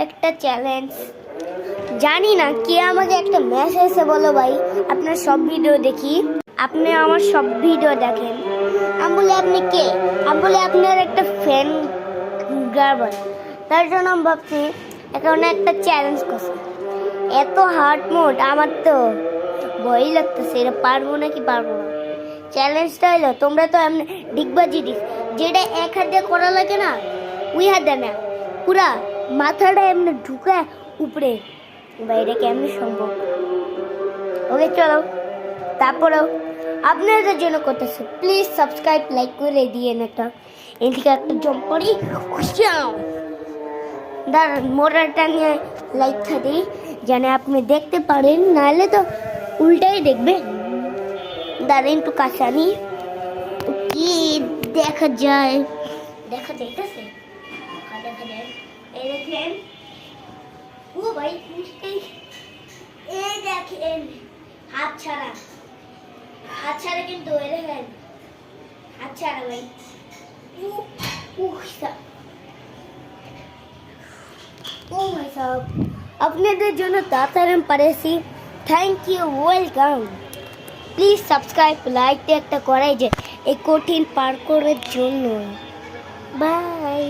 একটা চ্যালেঞ্জ। জানি না কে আমাকে একটা মেসেজে বলো ভাই আপনার সব ভিডিও দেখি, আপনি আমার সব ভিডিও দেখেন। আমি বলি আপনি কে? আমি বলি আপনার একটা ফ্যান গার্বন। তার জন্য আমি ভাবছি এখন একটা চ্যালেঞ্জ করছি। এত হার্ড মোড আমার তো ভয়ই লাগতেছে, এটা পারবো নাকি পারবো না। চ্যালেঞ্জটা হলো তোমরা তো এমনি ডিগবাজি ডিস যেটা এক হাত দিয়ে করা লাগে না, ওই হাত দেয় না, পুরা মাথাটা এমনি ঢুকে উপরে। বাইরে কেমনি সম্ভব? ওকে চলো, তারপরেও আপনাদের জন্য করতেছে, প্লিজ সাবস্ক্রাইব লাইক করে দিয়ে একটা এদিকে একটা জম্প করি। দাঁড়ান মোটরটা নিয়ে লাইটটা দিই যেন আপনি দেখতে পারেন, নাহলে তো উল্টাই দেখবেন। দাঁড়ান একটু কাছে নি, কি দেখা যায়, দেখা যাইতেছে, দেখা যায়। এই দেখেন, ও ভাই এই দেখেন হাত ছাড়া, হাত ছাড়া কিন্তু এই দেখেন হাত ছাড়া ভাই। ও মাই গড, আপনাদের জন্য তাড়াতাড়ি পারেছি। Thank you, welcome. Please subscribe like একটা করাই যে এই কঠিন পার্করের জন্য। বাই।